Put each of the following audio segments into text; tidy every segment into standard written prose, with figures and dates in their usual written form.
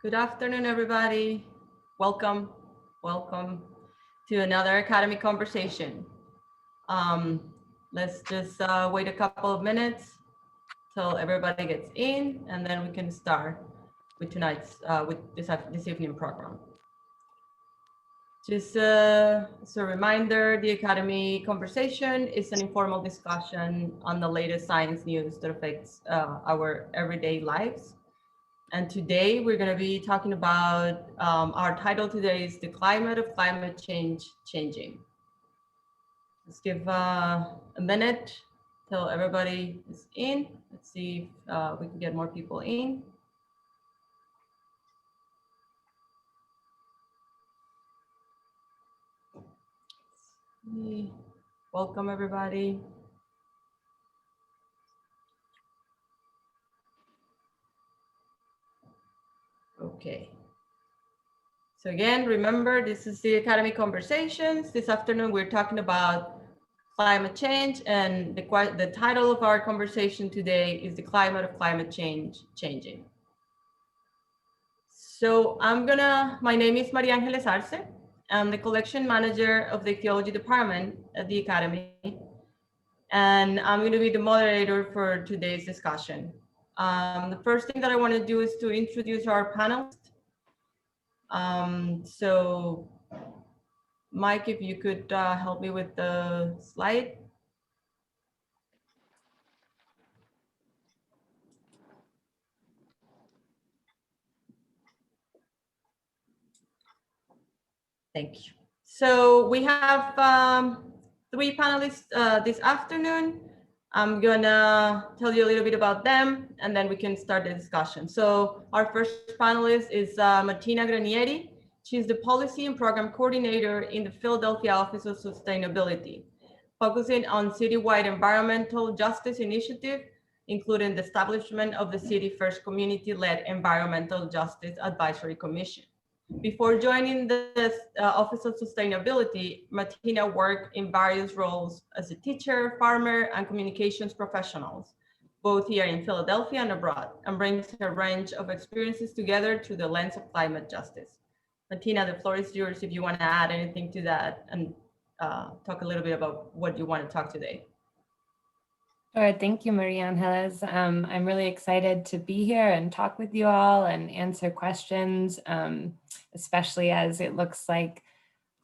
Good afternoon, everybody. Welcome to another Academy conversation. Let's just wait a couple of minutes till everybody gets in, and then we can start with this evening program. Just as a reminder, the Academy conversation is an informal discussion on the latest science news that affects our everyday lives. And today we're going to be talking about, our title today is The Climate of Climate Change Changing. Let's give a minute till everybody is in. Let's see if we can get more people in. Welcome, everybody. Okay. So again, remember, this is the Academy Conversations. This afternoon, we're talking about climate change, and the title of our conversation today is The Climate of Climate Change Changing. So my name is Mariangeles Arce. I'm the collection manager of the Ichthyology department at the Academy, and I'm going to be the moderator for today's discussion. The first thing that I want to do is to introduce our panelists. So Mike, if you could help me with the slide. Thank you. So we have three panelists this afternoon. I'm gonna tell you a little bit about them, and then we can start the discussion. So our first panelist is Martina Granieri. She's the Policy and Program Coordinator in the Philadelphia Office of Sustainability, focusing on citywide environmental justice initiative, including the establishment of the City First Community-led Environmental Justice Advisory Commission. Before joining the Office of Sustainability, Martina worked in various roles as a teacher, farmer, and communications professionals, both here in Philadelphia and abroad, and brings a range of experiences together through the lens of climate justice. Martina, the floor is yours if you want to add anything to that and talk a little bit about what you want to talk today. Sure. Thank you, Mariangeles. I'm really excited to be here and talk with you all and answer questions, especially as it looks like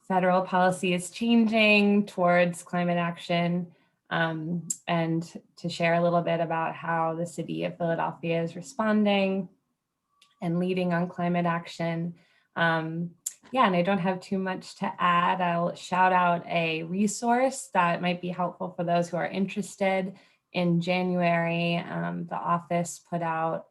federal policy is changing towards climate action, and to share a little bit about how the city of Philadelphia is responding and leading on climate action. Yeah, and I don't have too much to add. I'll shout out a resource that might be helpful for those who are interested. In January, the office put out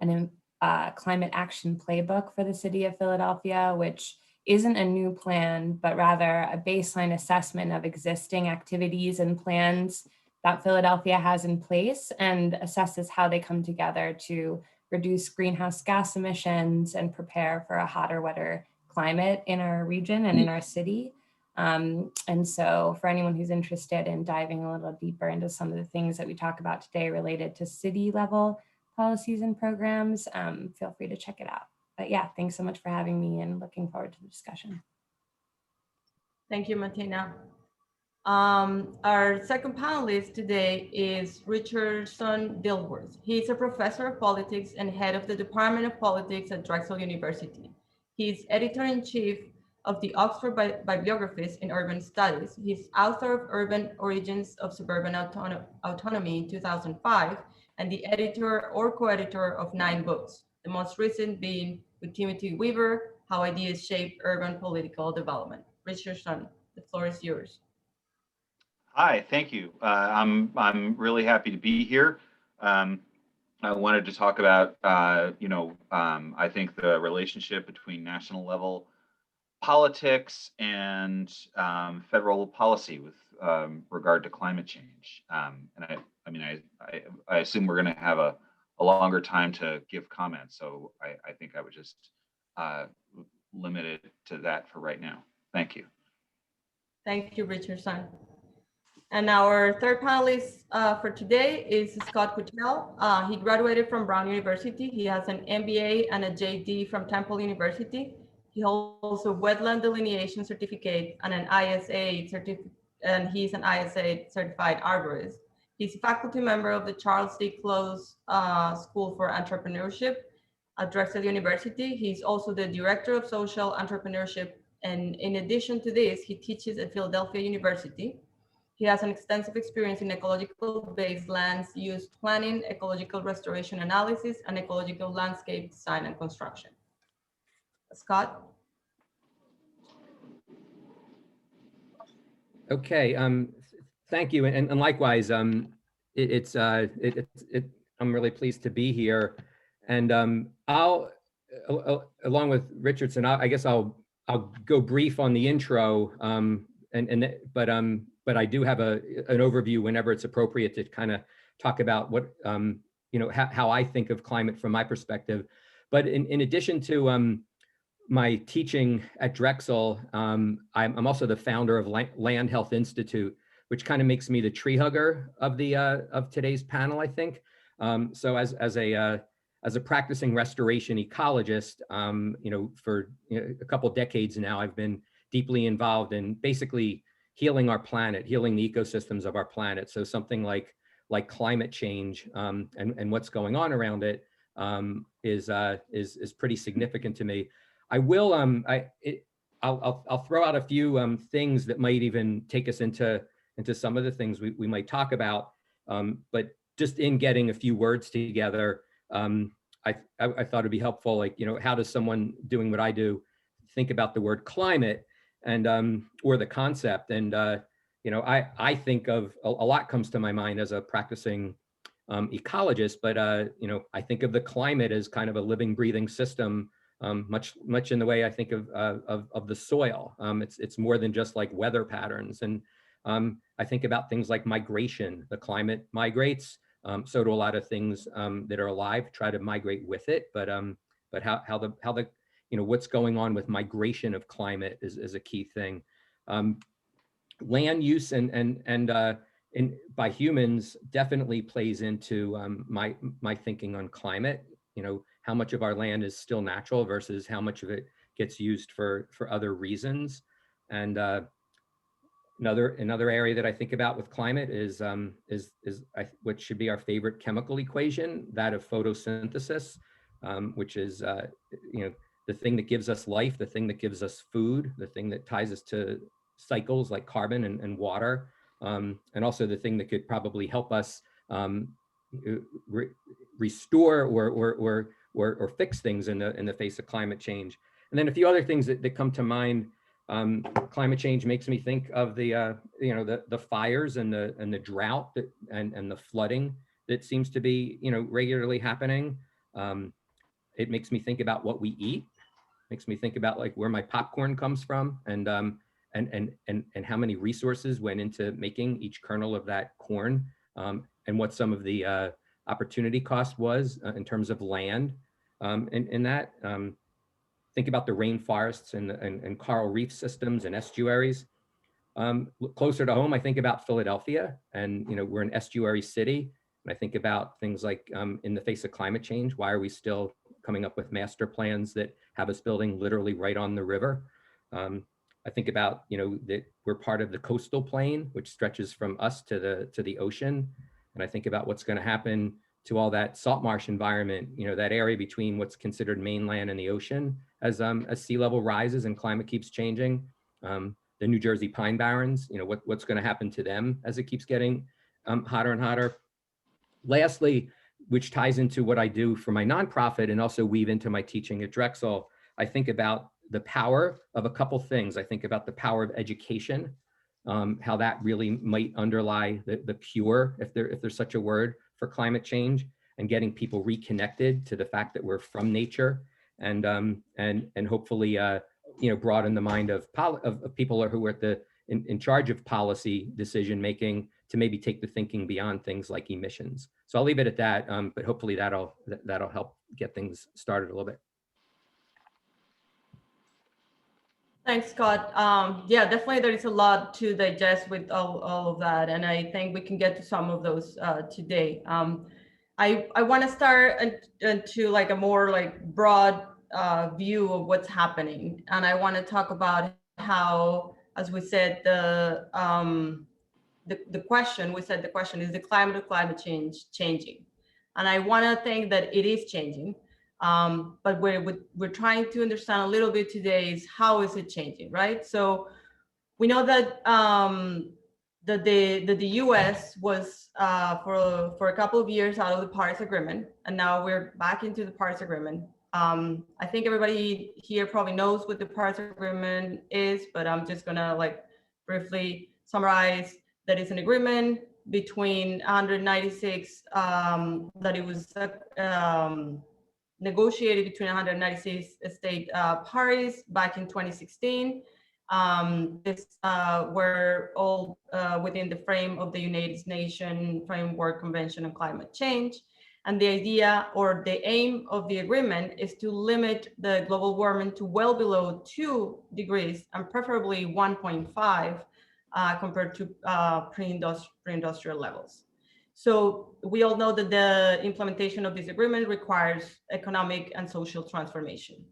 a climate action playbook for the city of Philadelphia, which isn't a new plan, but rather a baseline assessment of existing activities and plans that Philadelphia has in place, and assesses how they come together to reduce greenhouse gas emissions and prepare for a hotter, wetter climate in our region and in our city. And so for anyone who's interested in diving a little deeper into some of the things that we talk about today related to city level policies and programs, feel free to check it out. But yeah, thanks so much for having me and looking forward to the discussion. Thank you, Martina. Our second panelist today is Richardson Dilworth. He's a professor of politics and head of the Department of Politics at Drexel University. He's editor-in-chief of the Oxford Bibliographies in Urban Studies. He's author of Urban Origins of Suburban Autonomy in 2005, and the editor or co-editor of 9 books, the most recent being with Timothy Weaver, How Ideas Shape Urban Political Development. Richardson, the floor is yours. Hi, thank you. I'm really happy to be here. I wanted to talk about, I think the relationship between national level politics and federal policy with regard to climate change. And I assume we're going to have a longer time to give comments, so I think I would just limit it to that for right now. Thank you. Thank you, Richardson. And our third panelist for today is Scott Quitel. He graduated from Brown University. He has an MBA and a JD from Temple University. He holds a wetland delineation certificate and an ISA certificate, and he's an ISA certified arborist. He's a faculty member of the Charles D. Close School for Entrepreneurship at Drexel University. He's also the director of social entrepreneurship. And in addition to this, he teaches at Philadelphia University. He has an extensive experience in ecological-based lands use planning, ecological restoration analysis, and ecological landscape design and construction. Scott? Okay, thank you, and likewise, I'm really pleased to be here, and I'll, along with Richardson, I guess I'll go brief on the intro, but I do have an overview whenever it's appropriate to kind of talk about what how I think of climate from my perspective. But in addition to my teaching at Drexel, I'm also the founder of Land Health Institute, which kind of makes me the tree hugger of the of today's panel, I think. So as a practicing restoration ecologist, for a couple of decades now, I've been deeply involved in basically healing our planet, healing the ecosystems of our planet. So something like climate change and what's going on around it is pretty significant to me. I will I'll throw out a few things that might even take us into some of the things we might talk about. But just in getting a few words together, I thought it'd be helpful, like, how does someone doing what I do think about the word climate and or the concept? And I think of a lot comes to my mind as a practicing ecologist, but I think of the climate as kind of a living, breathing system. Much in the way I think of the soil. It's more than just like weather patterns. And I think about things like migration. The climate migrates, so do a lot of things that are alive try to migrate with it. But how the what's going on with migration of climate is a key thing. Land use and by humans definitely plays into my thinking on climate. How much of our land is still natural versus how much of it gets used for other reasons. And another area that I think about with climate is what should be our favorite chemical equation, that of photosynthesis, which is the thing that gives us life, the thing that gives us food, the thing that ties us to cycles like carbon and water, and also the thing that could probably help us restore or fix things in the face of climate change. And then a few other things that come to mind. Climate change makes me think of the fires and the drought and the flooding that seems to be regularly happening. It makes me think about what we eat. Makes me think about like where my popcorn comes from and how many resources went into making each kernel of that corn, and what some of the opportunity cost was in terms of land in that. Think about the rainforests and coral reef systems and estuaries. Closer to home, I think about Philadelphia, and we're an estuary city. And I think about things like in the face of climate change, why are we still coming up with master plans that have us building literally right on the river? I think about that we're part of the coastal plain, which stretches from us to the ocean, and I think about what's going to happen to all that salt marsh environment, that area between what's considered mainland and the ocean as sea level rises and climate keeps changing. The New Jersey pine barrens, what's going to happen to them as it keeps getting hotter and hotter. Lastly, which ties into what I do for my nonprofit and also weave into my teaching at Drexel, I think about the power of a couple things. I think about the power of education, how that really might underlie the cure, if there's such a word, for climate change, and getting people reconnected to the fact that we're from nature, and hopefully broaden the mind of people who are in charge of policy decision making to maybe take the thinking beyond things like emissions. So I'll leave it at that, but hopefully that'll help get things started a little bit. Thanks, Scott. Yeah, definitely there is a lot to digest with all of that, and I think we can get to some of those today. I want to start into like a more like broad view of what's happening, and I want to talk about how, as we said, the question is the climate of climate change changing, and I want to think that it is changing. But we're trying to understand a little bit today is how is it changing, right? So we know that the U.S. was for a couple of years out of the Paris Agreement, and now we're back into the Paris Agreement. I think everybody here probably knows what the Paris Agreement is, but I'm just gonna like briefly summarize that it's an agreement between 196 that it was negotiated between 196 state parties back in 2016. This were all within the frame of the United Nations Framework Convention on Climate Change. And the idea or the aim of the agreement is to limit the global warming to well below 2 degrees and preferably 1.5 compared to pre-industrial levels. So we all know that the implementation of this agreement requires economic and social transformation.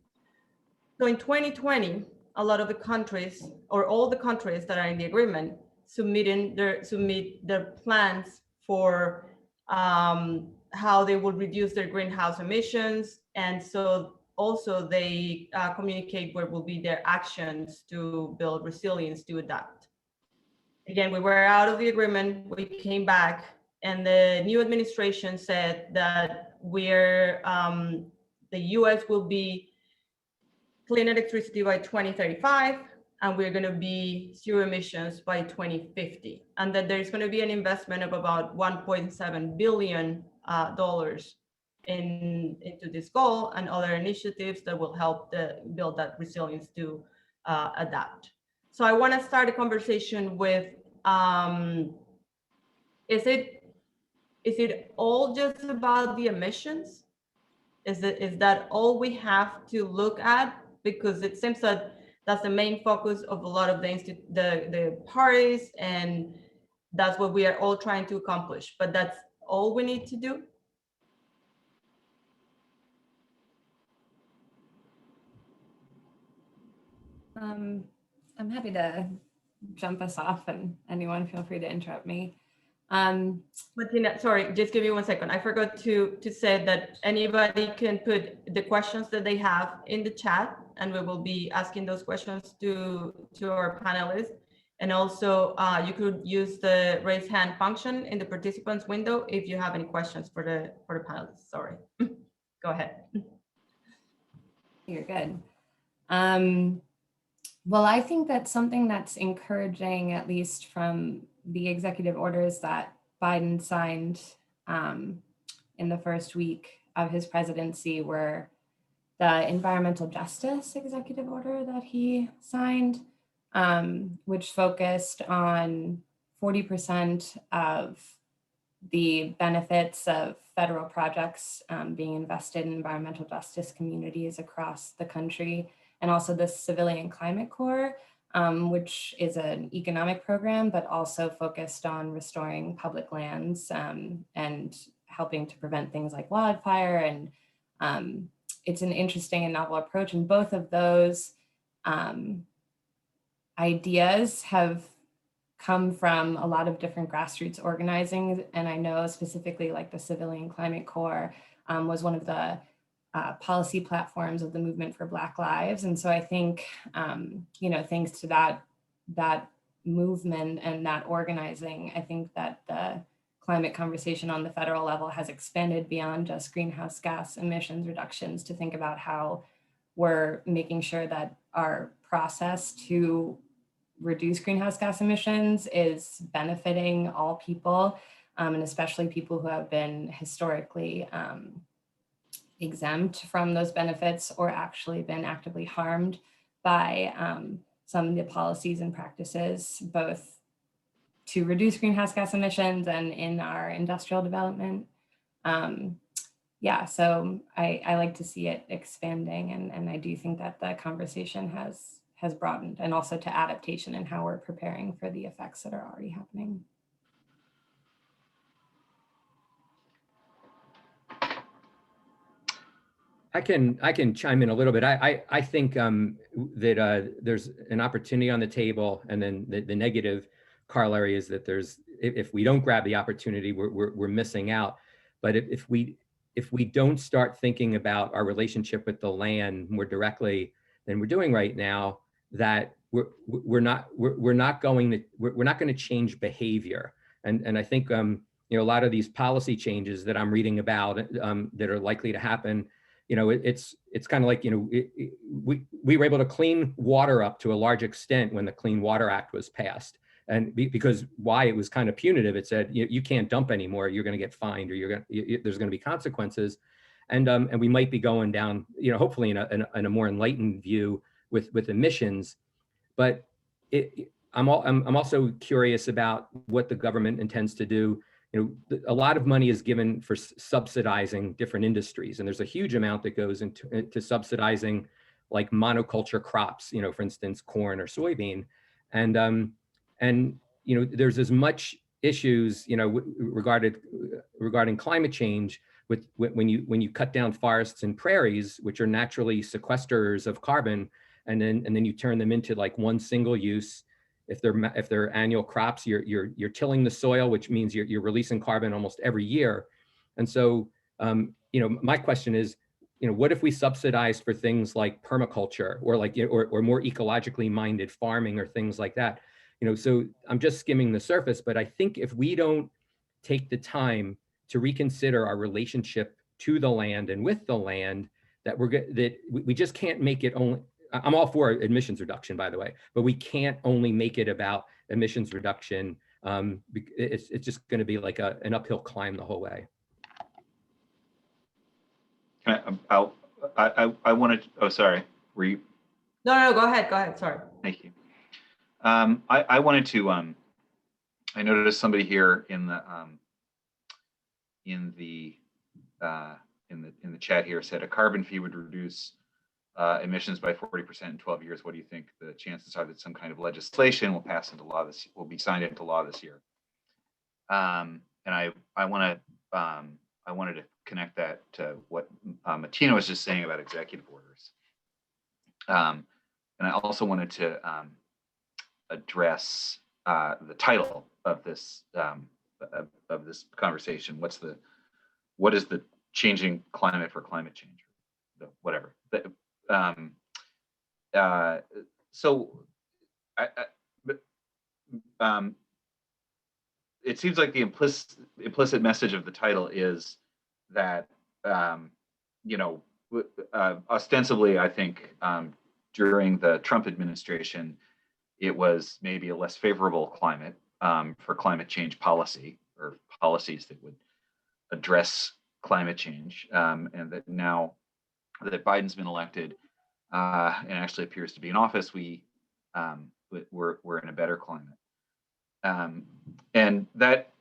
So in 2020, a lot of the countries, or all the countries that are in the agreement, submit their plans for how they will reduce their greenhouse emissions. And so also they communicate what will be their actions to build resilience to adapt. Again, we were out of the agreement, we came back, and the new administration said that the US will be clean electricity by 2035, and we're going to be zero emissions by 2050. And that there's going to be an investment of about $1.7 billion into this goal and other initiatives that will help build that resilience to adapt. So I want to start a conversation with, is it all just about the emissions? Is that all we have to look at? Because it seems that that's the main focus of a lot of the parties, and that's what we are all trying to accomplish. But that's all we need to do? I'm happy to jump us off, and anyone feel free to interrupt me. Martina, sorry, just give me 1 second. I forgot to say that anybody can put the questions that they have in the chat, and we will be asking those questions to our panelists. And also you could use the raise hand function in the participants window if you have any questions for the panelists. Sorry. Go ahead. You're good. Well, I think that's something that's encouraging, at least from the executive orders that Biden signed in the first week of his presidency, were the environmental justice executive order that he signed, which focused on 40% of the benefits of federal projects being invested in environmental justice communities across the country, and also the Civilian Climate Corps, which is an economic program, but also focused on restoring public lands and helping to prevent things like wildfire. And it's an interesting and novel approach. And both of those ideas have come from a lot of different grassroots organizing. And I know specifically like the Civilian Climate Corps was one of the policy platforms of the movement for Black Lives. And so I think, thanks to that movement and that organizing, I think that the climate conversation on the federal level has expanded beyond just greenhouse gas emissions reductions to think about how we're making sure that our process to reduce greenhouse gas emissions is benefiting all people, and especially people who have been historically exempt from those benefits or actually been actively harmed by some of the policies and practices, both to reduce greenhouse gas emissions and in our industrial development. So I like to see it expanding, and I do think that the conversation has broadened, and also to adaptation and how we're preparing for the effects that are already happening. I can chime in a little bit. I think that there's an opportunity on the table, and then the negative corollary is that if we don't grab the opportunity, we're missing out. But if we don't start thinking about our relationship with the land more directly than we're doing right now, that we're not going to change behavior. And I think a lot of these policy changes that I'm reading about that are likely to happen, it's kind of like, we were able to clean water up to a large extent when the Clean Water Act was passed. And because why? It was kind of punitive. It said, you can't dump anymore. You're going to get fined, or there's going to be consequences. And we might be going down, hopefully in a more enlightened view with emissions. But I'm also curious about what the government intends to do. A lot of money is given for subsidizing different industries, and there's a huge amount that goes into subsidizing like monoculture crops, for instance, corn or soybean. And there's as much issues, regarding climate change when you cut down forests and prairies, which are naturally sequesters of carbon, and then you turn them into like one single use. If they're annual crops, you're tilling the soil, which means you're releasing carbon almost every year. And so, my question is, what if we subsidized for things like permaculture, or or more ecologically minded farming, or things like that? So I'm just skimming the surface, but I think if we don't take the time to reconsider our relationship to the land and with the land, that we just can't make it only. I'm all for emissions reduction, by the way, but we can't only make it about emissions reduction. It's just going to be like an uphill climb the whole way. I wanted. Oh, sorry. Were you? No, go ahead. Sorry. Thank you. I wanted to. I noticed somebody here in the chat here said a carbon fee would reduce emissions by 40% in 12 years. What do you think the chances are that some kind of legislation will pass into law will be signed into law this year? And I wanted to connect that to what Matina was just saying about executive orders. And I also wanted to address the title of this conversation. What is the changing climate for climate change? Whatever. It seems like the implicit message of the title is that ostensibly, I think during the Trump administration, it was maybe a less favorable climate for climate change policy, or policies that would address climate change, and that now that Biden's been elected and actually appears to be in office, we're in a better climate, and that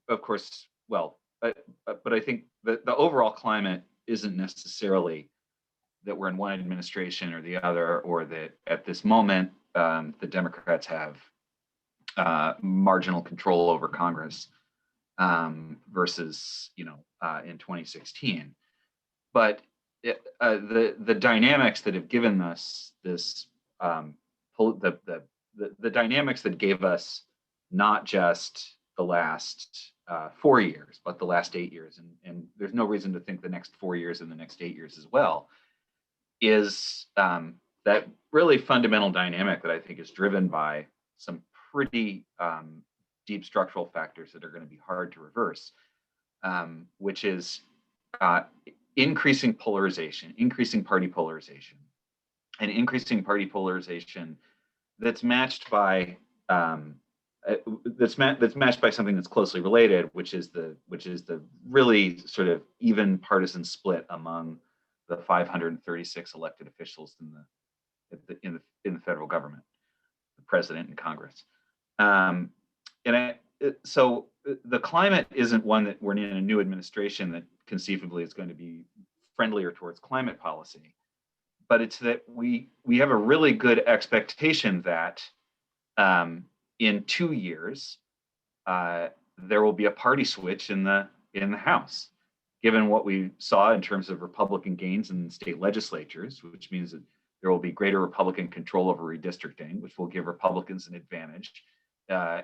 of course, well, but I think that the overall climate isn't necessarily that we're in one administration or the other, or that at this moment the Democrats have marginal control over Congress versus in 2016. But the dynamics that have given us this, the dynamics that gave us not just the last 4 years, but the last 8 years, and there's no reason to think the next 4 years and the next 8 years as well, is that really fundamental dynamic that I think is driven by some pretty deep structural factors that are going to be hard to reverse, which is increasing polarization, increasing party polarization, and increasing party polarization that's matched by matched by something that's closely related, which is the really sort of even partisan split among the 536 elected officials in the federal government, the president and Congress. So the climate isn't one that we're in a new administration that conceivably is going to be friendlier towards climate policy, but it's that we have a really good expectation that in 2 years there will be a party switch in the House, given what we saw in terms of Republican gains in state legislatures, which means that there will be greater Republican control over redistricting, which will give Republicans an advantage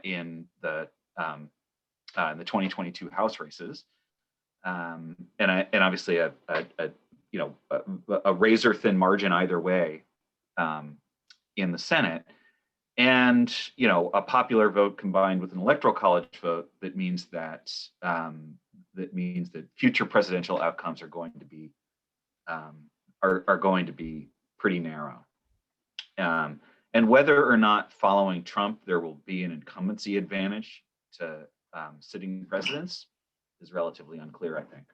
in the 2022 House races, and obviously a razor thin margin either way in the Senate, and a popular vote combined with an electoral college vote that means that future presidential outcomes are going to be pretty narrow. And whether or not following Trump there will be an incumbency advantage to sitting presidents is relatively unclear, I think.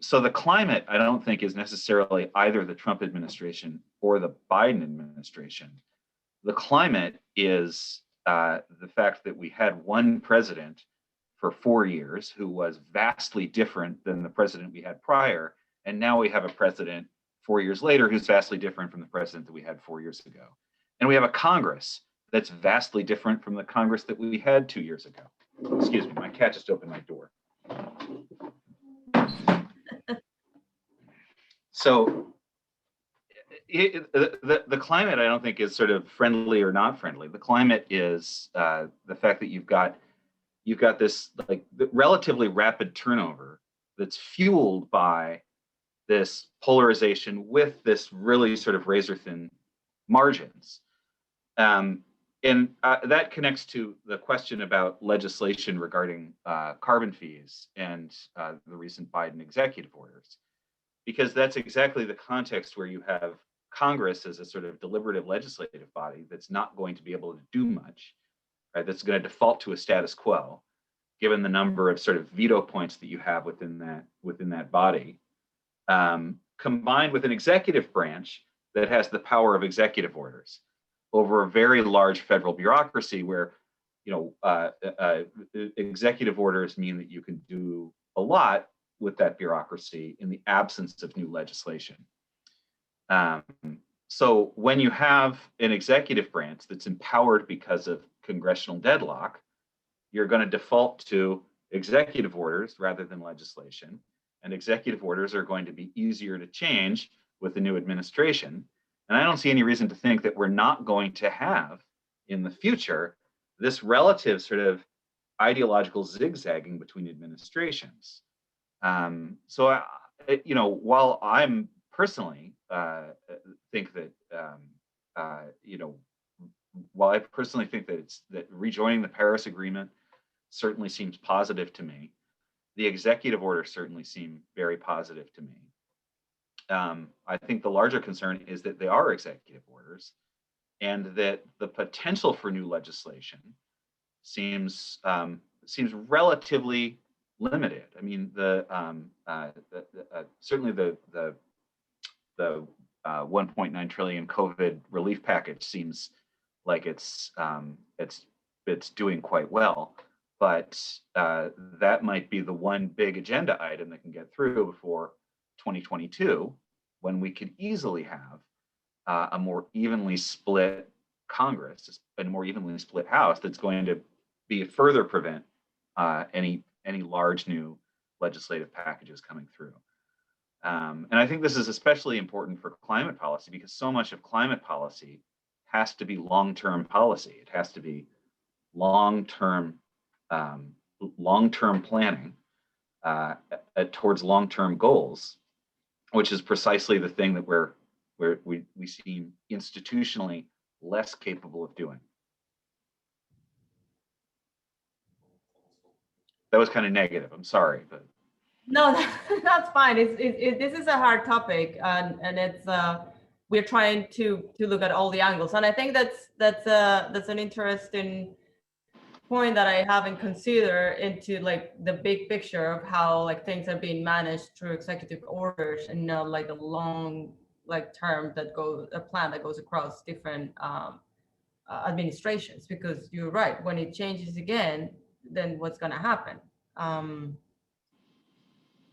So the climate, I don't think, is necessarily either the Trump administration or the Biden administration. The climate is the fact that we had one president for 4 years who was vastly different than the president we had prior, and now we have a president 4 years later who's vastly different from the president that we had 4 years ago. And we have a Congress that's vastly different from the Congress that we had 2 years ago. Excuse me, my cat just opened my door. So the climate, I don't think, is sort of friendly or not friendly. The climate is the fact that you've got this like relatively rapid turnover that's fueled by this polarization with this really sort of razor thin margins. And that connects to the question about legislation regarding carbon fees and the recent Biden executive orders, because that's exactly the context where you have Congress as a sort of deliberative legislative body that's not going to be able to do much, right? That's going to default to a status quo, given the number of sort of veto points that you have within that body, combined with an executive branch that has the power of executive orders over a very large federal bureaucracy where, executive orders mean that you can do a lot with that bureaucracy in the absence of new legislation. So when you have an executive branch that's empowered because of congressional deadlock, you're going to default to executive orders rather than legislation. And executive orders are going to be easier to change with the new administration. And I don't see any reason to think that we're not going to have in the future this relative sort of ideological zigzagging between administrations. So, while I'm personally think that, while I personally think that rejoining the Paris Agreement certainly seems positive to me, the executive orders certainly seem very positive to me. I think the larger concern is that they are executive orders, and that the potential for new legislation seems relatively limited. I mean, certainly the 1.9 trillion COVID relief package seems like it's doing quite well, but that might be the one big agenda item that can get through before 2022, when we could easily have a more evenly split Congress and a more evenly split House that's going to further prevent any large new legislative packages coming through. And I think this is especially important for climate policy, because so much of climate policy has to be long-term policy. It has to be long-term planning towards long-term goals, which is precisely the thing that we seem institutionally less capable of doing. That was kind of negative. I'm sorry, but no, that's fine. This is a hard topic, and it's we're trying to look at all the angles, and I think that's an interesting point that I haven't considered into like the big picture of how like things are being managed through executive orders, and not like a long term a plan that goes across different administrations. Because you're right, when it changes again, then what's going to happen?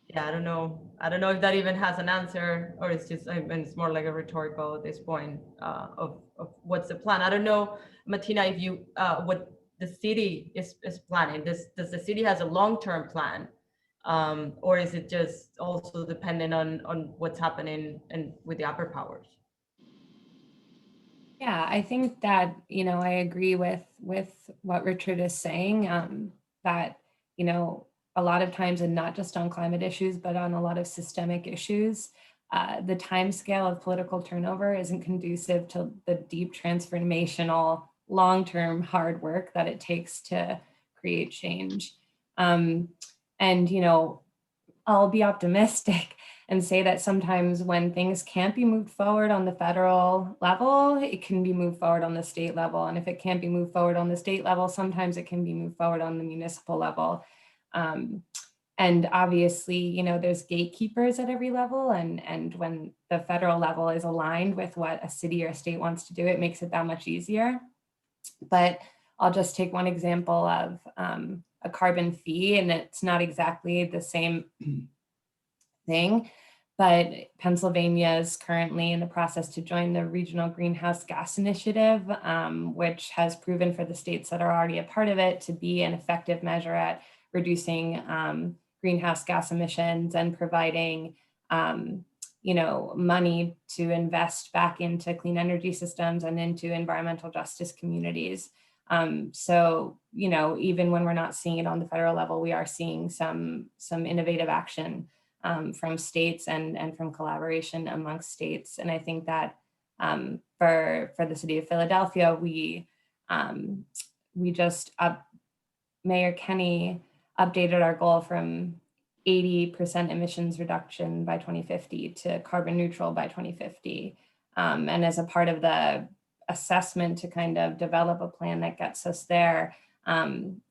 Yeah, I don't know. I don't know if that even has an answer, or it's just, I mean, it's more like a rhetorical at this point, of what's the plan. I don't know, Martina, if you, what the city is planning. Does the city has a long-term plan? Or is it just also dependent on what's happening and with the upper powers? Yeah, I think that, I agree with what Richard is saying, that, a lot of times, and not just on climate issues, but on a lot of systemic issues, the time scale of political turnover isn't conducive to the deep transformational, long-term hard work that it takes to create change. And, I'll be optimistic and say that sometimes when things can't be moved forward on the federal level, it can be moved forward on the state level. And if it can't be moved forward on the state level, sometimes it can be moved forward on the municipal level. And obviously, there's gatekeepers at every level. And when the federal level is aligned with what a city or a state wants to do, it makes it that much easier. But I'll just take one example of a carbon fee, and it's not exactly the same thing, but Pennsylvania is currently in the process to join the Regional Greenhouse Gas Initiative, which has proven for the states that are already a part of it to be an effective measure at reducing greenhouse gas emissions and providing money to invest back into clean energy systems and into environmental justice communities. So, even when we're not seeing it on the federal level, we are seeing some innovative action from states and from collaboration amongst states. And I think that for the city of Philadelphia, we just Mayor Kenny updated our goal from 80% emissions reduction by 2050 to carbon neutral by 2050. And as a part of the assessment to kind of develop a plan that gets us there,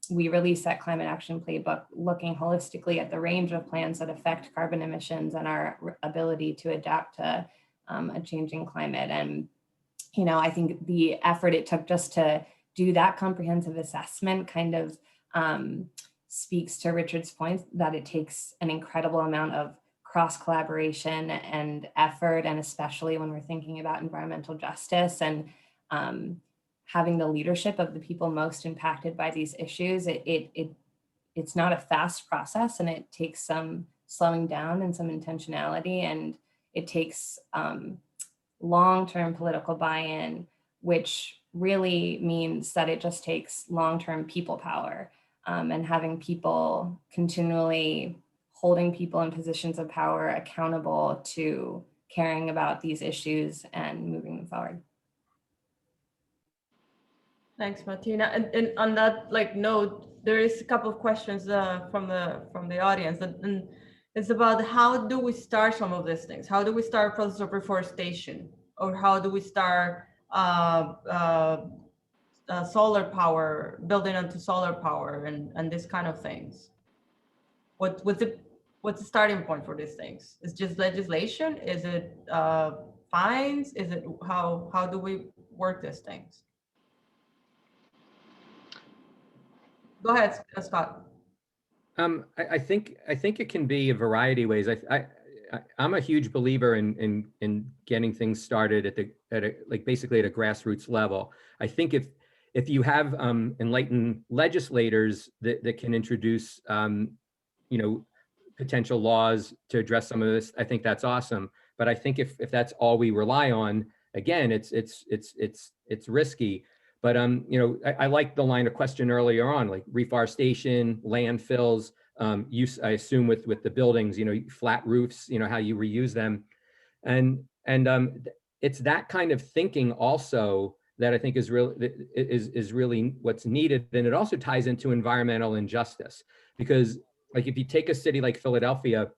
we released that climate action playbook, looking holistically at the range of plans that affect carbon emissions and our ability to adapt to a changing climate. And, I think the effort it took just to do that comprehensive assessment kind of speaks to Richard's point that it takes an incredible amount of cross collaboration and effort, and especially when we're thinking about environmental justice and having the leadership of the people most impacted by these issues. It's not a fast process, and it takes some slowing down and some intentionality, and it takes long-term political buy-in, which really means that it just takes long-term people power, and having people continually holding people in positions of power accountable to caring about these issues and moving them forward. Thanks, Martina. And on that note, there is a couple of questions from the audience, and it's about how do we start some of these things? How do we start process of reforestation, or how do we start solar power, building onto solar power, and this kind of things? What's the starting point for these things? Is just legislation? Is it fines? Is it how do we work these things? Go ahead, Scott. I think it can be a variety of ways. I'm a huge believer in getting things started basically at a grassroots level. I think if you have enlightened legislators that can introduce potential laws to address some of this, I think that's awesome. But I think if that's all we rely on, again, it's risky. But I like the line of question earlier on, like reforestation, landfills, use, I assume with the buildings, flat roofs, how you reuse them, and it's that kind of thinking also that I think is really what's needed. And it also ties into environmental injustice, because like if you take a city like Philadelphia,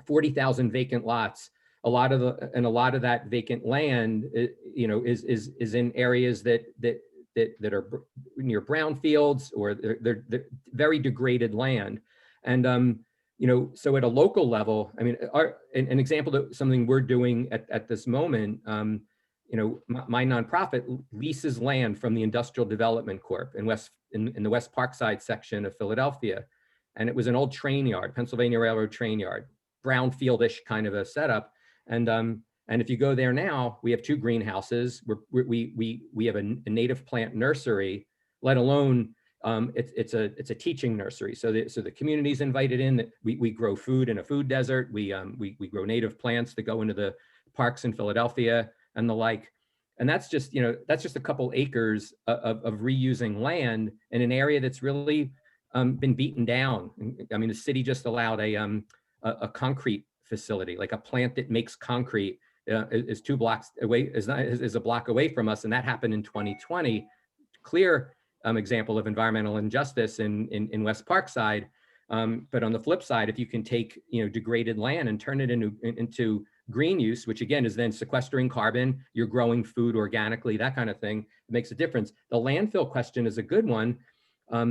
40,000 vacant lots. A lot of that vacant land, is in areas that are near brownfields, or they're very degraded land, and so at a local level, I mean, an example of something we're doing at this moment, my nonprofit leases land from the Industrial Development Corp in the West Parkside section of Philadelphia, and it was an old train yard, Pennsylvania Railroad train yard, brownfieldish kind of a setup. And if you go there now, we have 2 greenhouses. We have a native plant nursery, let alone it's a teaching nursery. So the community's invited in. That we grow food in a food desert. We grow native plants that go into the parks in Philadelphia and the like. And that's just a couple acres of reusing land in an area that's really been beaten down. I mean, the city just allowed a concrete facility, like a plant that makes concrete, is 2 blocks away, is a block away from us, and that happened in 2020. Clear example of environmental injustice in West Parkside. But on the flip side, if you can take degraded land and turn it into green use, which again is then sequestering carbon, you're growing food organically, that kind of thing, it makes a difference. The landfill question is a good one. Back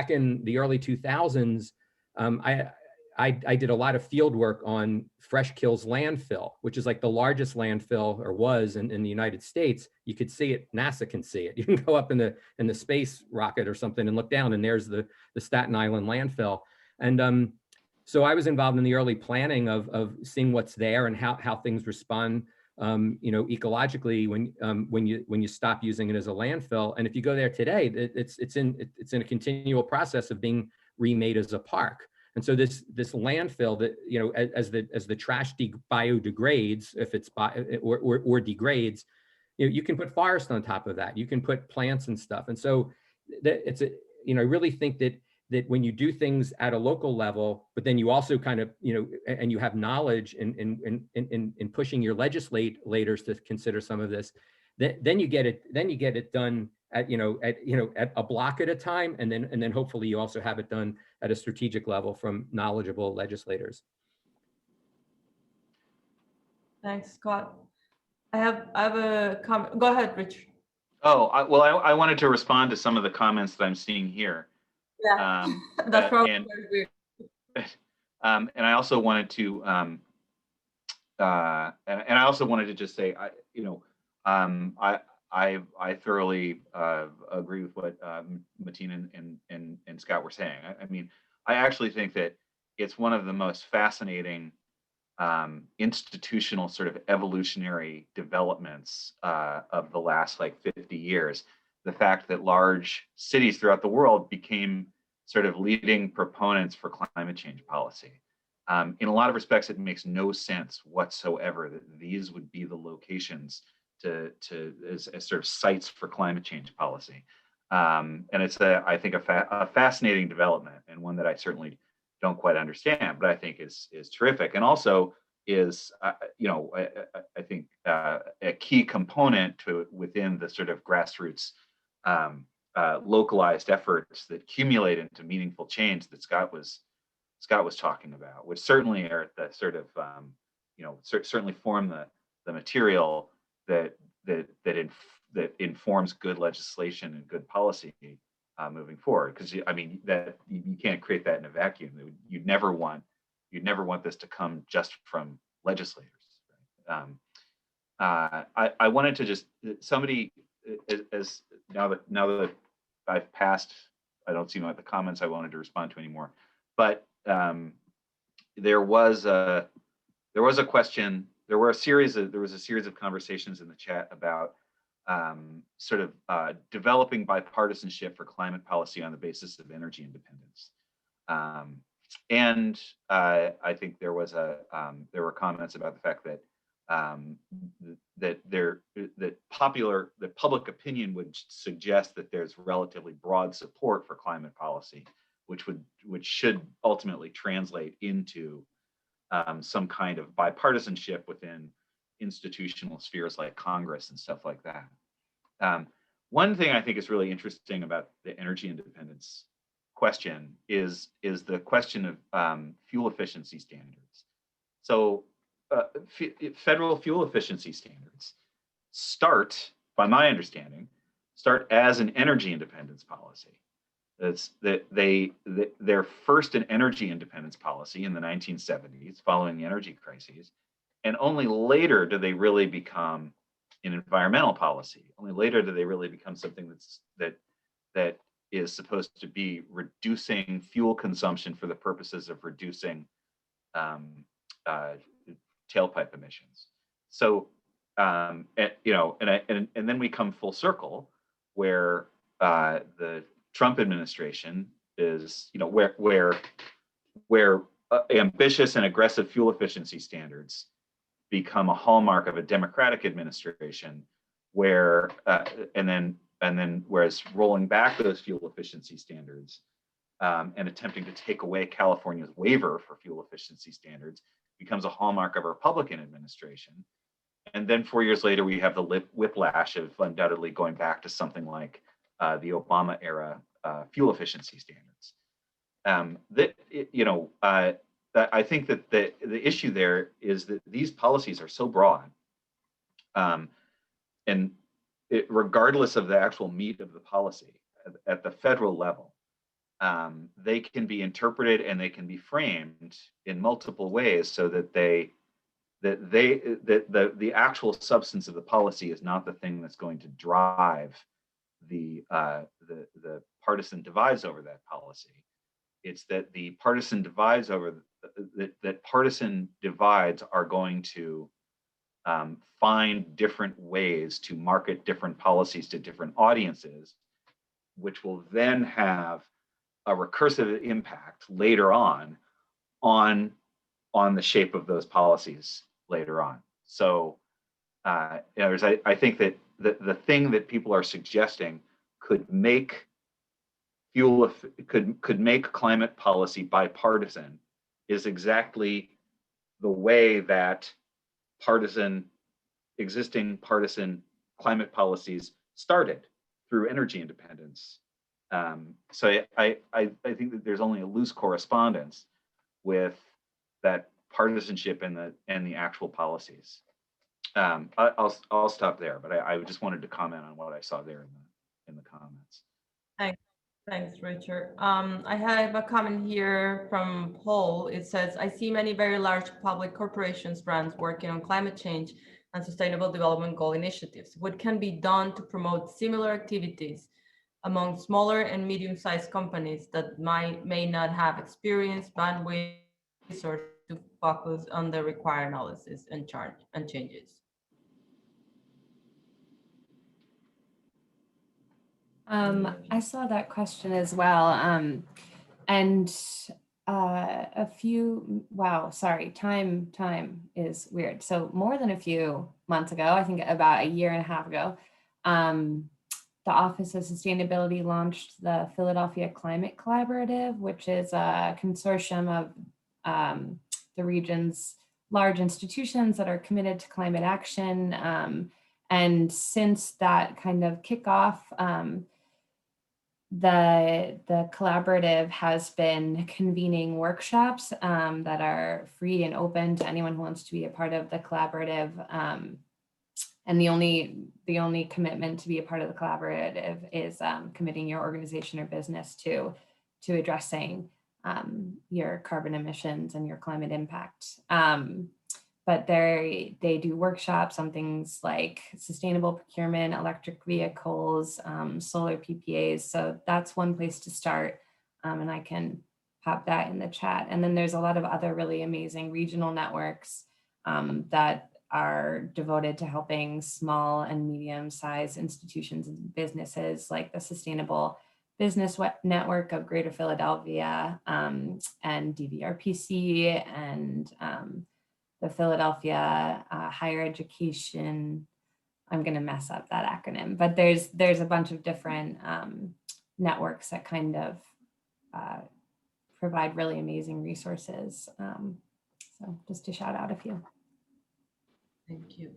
in the early 2000s, I did a lot of field work on Fresh Kills Landfill, which is like the largest landfill, or was in the United States. You could see it, NASA can see it. You can go up in the space rocket or something and look down, and there's the Staten Island landfill. And so I was involved in the early planning of seeing what's there and how things respond, ecologically when you stop using it as a landfill. And if you go there today, it's in a continual process of being remade as a park. And so this landfill that, as the trash biodegrades, if it's or degrades, you can put forest on top of that. You can put plants and stuff. And so I really think that when you do things at a local level, but then you also kind of, and you have knowledge in pushing your legislators to consider some of this, then you get it done at a block at a time, and then hopefully you also have it done at a strategic level from knowledgeable legislators. Thanks, Scott. I have a comment. Go ahead, Rich. Oh, I wanted to respond to some of the comments that I'm seeing here. Yeah, that's probably weird. And I also wanted to, and I also wanted to just say, I thoroughly agree with what Matina and Scott were saying. I mean, I actually think that it's one of the most fascinating institutional sort of evolutionary developments of the last 50 years. The fact that large cities throughout the world became sort of leading proponents for climate change policy. In a lot of respects, it makes no sense whatsoever that these would be the locations as sort of sites for climate change policy. And it's I think a fascinating development, and one that I certainly don't quite understand, but I think is terrific, and also is I think a key component within the sort of grassroots localized efforts that accumulate into meaningful change that Scott was talking about, which certainly are at the sort of certainly form the material that informs good legislation and good policy moving forward. Because I mean, that you can't create that in a vacuum. You'd never want this to come just from legislators. Right? I wanted to just somebody as now that I've passed, I don't see the comments I wanted to respond to anymore. But there was a question. There was a series of conversations in the chat about sort of developing bipartisanship for climate policy on the basis of energy independence. And I think there were comments about the fact that that public opinion would suggest that there's relatively broad support for climate policy, which should ultimately translate into some kind of bipartisanship within institutional spheres like Congress and stuff like that. One thing I think is really interesting about the energy independence question is the question of fuel efficiency standards. So federal fuel efficiency standards by my understanding, start as an energy independence policy. It's that they're first an energy independence policy in the 1970s, following the energy crises, and only later do they really become an environmental policy. Only later do they really become something that is supposed to be reducing fuel consumption for the purposes of reducing tailpipe emissions. So, and then we come full circle where the Trump administration is, where ambitious and aggressive fuel efficiency standards become a hallmark of a Democratic administration, where and then whereas rolling back those fuel efficiency standards and attempting to take away California's waiver for fuel efficiency standards becomes a hallmark of a Republican administration. And then 4 years later, we have the whiplash of undoubtedly going back to something like the Obama era fuel efficiency standards. I think that the issue there is that these policies are so broad, and regardless of the actual meat of the policy at the federal level, they can be interpreted and they can be framed in multiple ways so that the actual substance of the policy is not the thing that's going to drive the partisan divides over that policy. It's that the partisan divides that partisan divides are going to find different ways to market different policies to different audiences, which will then have a recursive impact later on the shape of those policies later on. So I think that the thing that people are suggesting could make make climate policy bipartisan is exactly the way that existing partisan climate policies started through energy independence. So I think that there's only a loose correspondence with that partisanship and the actual policies. I'll stop there, but I just wanted to comment on what I saw there in the comments. Thanks, Richard. I have a comment here from Paul. It says, I see many very large public corporations, brands working on climate change and sustainable development goal initiatives. What can be done to promote similar activities among smaller and medium-sized companies that may not have experience, bandwidth, resources to focus on the required analysis and changes? I saw that question as well. And a few, wow, sorry, time is weird. So more than a few months ago, I think about a year and a half ago, the Office of Sustainability launched the Philadelphia Climate Collaborative, which is a consortium of the region's large institutions that are committed to climate action. And since that kind of kickoff, the collaborative has been convening workshops that are free and open to anyone who wants to be a part of the collaborative. And the only commitment to be a part of the collaborative is committing your organization or business to addressing your carbon emissions and your climate impact. But they do workshops on things like sustainable procurement, electric vehicles, solar PPAs. So that's one place to start. And I can pop that in the chat. And then there's a lot of other really amazing regional networks that are devoted to helping small and medium-sized institutions and businesses, like the Sustainable Business Network of Greater Philadelphia and DVRPC and the Philadelphia Higher Education. I'm going to mess up that acronym, but there's a bunch of different networks that kind of provide really amazing resources. So just to shout out a few. Thank you.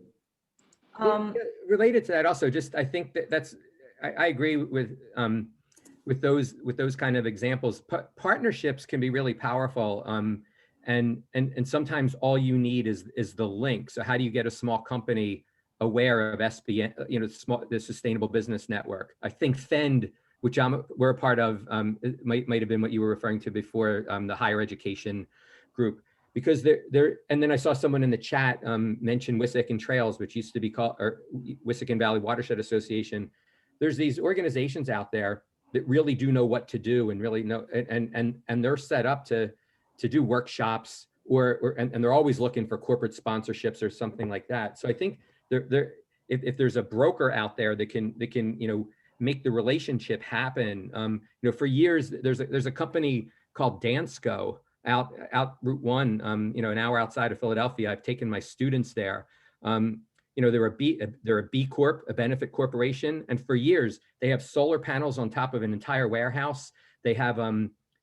Related to that also, just I think that's I agree with those kind of examples. Partnerships can be really powerful. And sometimes all you need is the link. So how do you get a small company aware of SBN, the Sustainable Business Network? I think FEND, which we're a part of, might have been what you were referring to before, the higher education group, because and then I saw someone in the chat mention Wissahickon Trails, which used to be called, or Wissahickon Valley Watershed Association. There's these organizations out there that really do know what to do and really know, and they're set up to do workshops and they're always looking for corporate sponsorships or something like that. So I think if there's a broker out there that can make the relationship happen. For years there's a company called Dansko out Route 1, an hour outside of Philadelphia. I've taken my students there. They're a B Corp, a benefit corporation, and for years they have solar panels on top of an entire warehouse. They have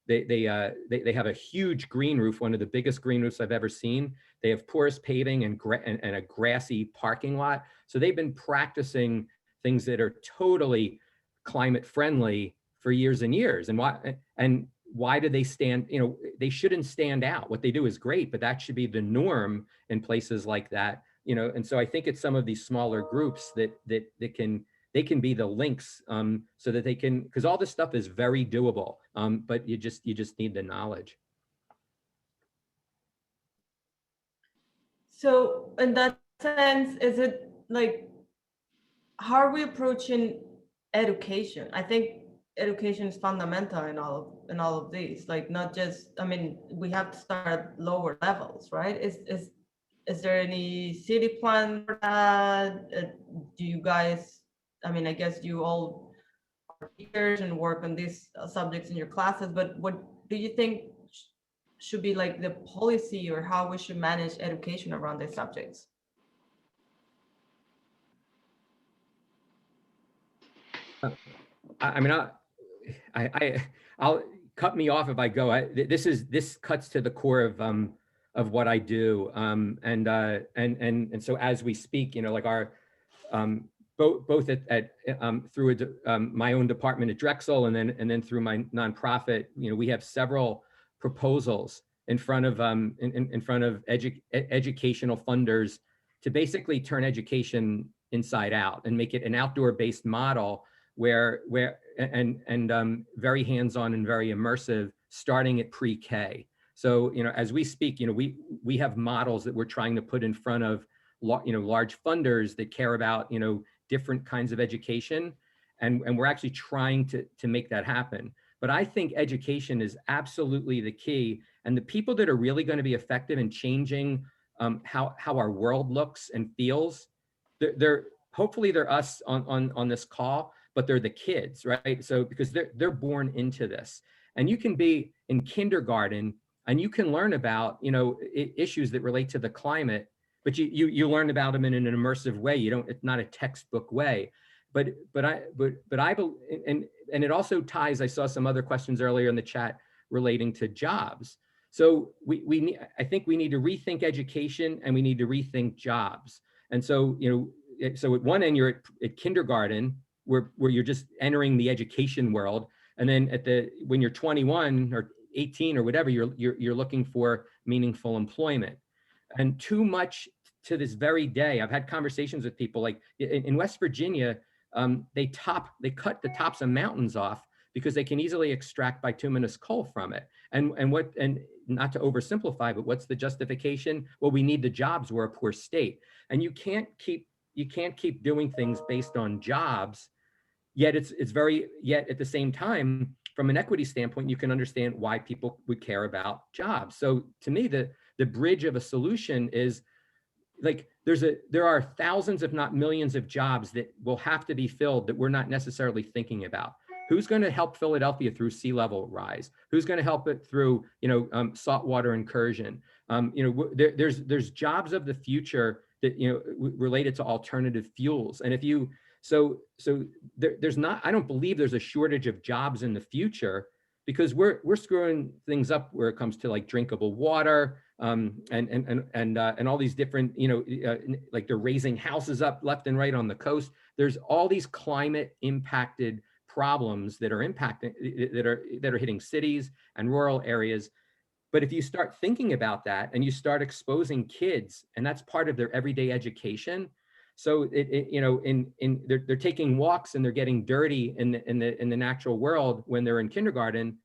they have a huge green roof, one of the biggest green roofs I've ever seen. They have porous paving and a grassy parking lot. So they've been practicing things that are totally climate friendly for years and years. And why do they stand? They shouldn't stand out. What they do is great, but that should be the norm in places like that. And so I think it's some of these smaller groups that can be the links, so that they can, because all this stuff is very doable, but you just need the knowledge. So in that sense, is it like, how are we approaching education? I think education is fundamental in all of these. Like, not just, we have to start at lower levels, right? Is there any city plan for that? Do you guys, I guess you all are teachers and work on these subjects in your classes, but what do you think should be like the policy, or how we should manage education around these subjects? I'll cut me off if I go. This cuts to the core of what I do, and so as we speak, like our both at through my own department at Drexel, and then through my nonprofit, we have several proposals in front of educational funders to basically turn education inside out and make it an outdoor-based model where very hands-on and very immersive, starting at pre-K. So, as we speak, we have models that we're trying to put in front of, large funders that care about, different kinds of education. And we're actually trying to make that happen. But I think education is absolutely the key. And the people that are really going to be effective in changing how our world looks and feels, hopefully they're us on this call, but they're the kids, right? So because they're born into this. And you can be in kindergarten and you can learn about, issues that relate to the climate, but you learn about them in an immersive way. It's not a textbook way. But I believe, and it also ties, I saw some other questions earlier in the chat relating to jobs. So I think we need to rethink education, and we need to rethink jobs. And so, so at one end, you're at kindergarten, where you're just entering the education world. And then when you're 21 or 18 or whatever, you're looking for meaningful employment. And too much to this very day, I've had conversations with people like in West Virginia, they cut the tops of mountains off because they can easily extract bituminous coal from it. And not to oversimplify, but what's the justification? Well, we need the jobs. We're a poor state. And you can't keep doing things based on jobs. Yet at the same time, from an equity standpoint, you can understand why people would care about jobs. So to me, the bridge of a solution is like there are thousands, if not millions, of jobs that will have to be filled that we're not necessarily thinking about. Who's going to help Philadelphia through sea level rise? Who's going to help it through saltwater incursion? There's jobs of the future that related to alternative fuels. And there's not, I don't believe there's a shortage of jobs in the future, because we're screwing things up where it comes to like drinkable water, and all these different, like they're raising houses up left and right on the coast. There's all these climate impacted problems that are hitting cities and rural areas. But if you start thinking about that and you start exposing kids, and that's part of their everyday education. So they're taking walks and they're getting dirty in the natural world when they're in kindergarten.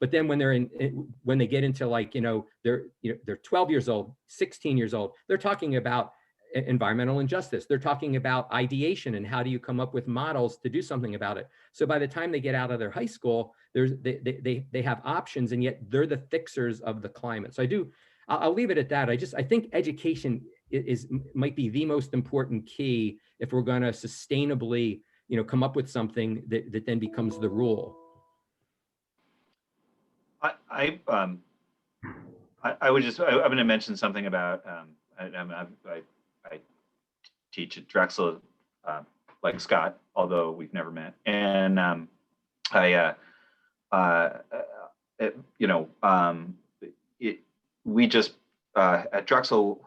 But then when they get into they're 12 years old, 16 years old, they're talking about environmental injustice. They're talking about ideation and how do you come up with models to do something about it. So by the time they get out of their high school, they have options, and yet they're the fixers of the climate. So I'll leave it at that. I think education might be the most important key if we're going to sustainably, come up with something that then becomes the rule. I'm going to mention something about, I teach at Drexel, like Scott, although we've never met. And we just, at Drexel,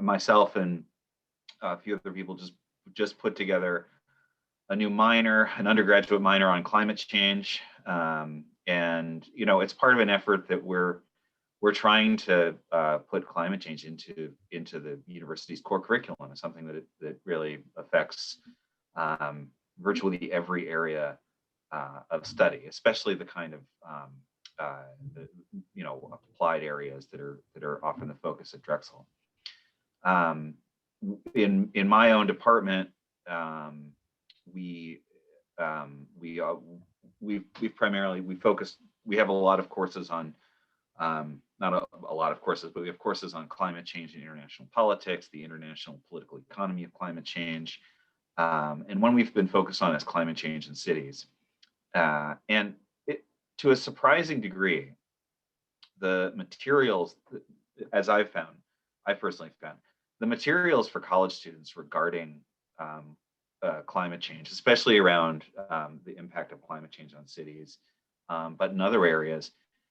myself and a few other people just put together a new minor, an undergraduate minor on climate change. And, it's part of an effort that we're trying to put climate change into the university's core curriculum. It's something that really affects virtually every area of study, especially the kind of applied areas that are often the focus at Drexel. In my own department, we have a lot of courses on not a lot of courses, but we have courses on climate change and international politics, the international political economy of climate change. And one we've been focused on is climate change in cities. And to a surprising degree, the materials, as I personally found, the materials for college students regarding climate change, especially around the impact of climate change on cities, but in other areas,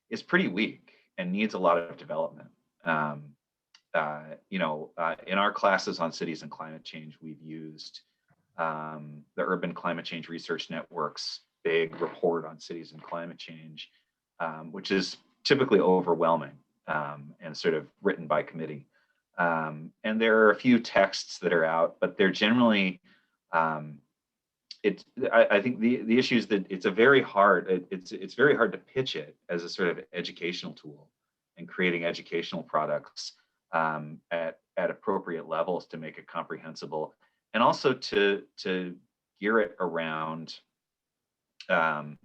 is pretty weak and needs a lot of development. In our classes on cities and climate change, we've used the Urban Climate Change Research Network's big report on cities and climate change, which is typically overwhelming and sort of written by committee. And there are a few texts that are out, but they're generally, I think the issue is that it's very hard to pitch it as a sort of educational tool and creating educational products at appropriate levels to make it comprehensible, and also to gear it around the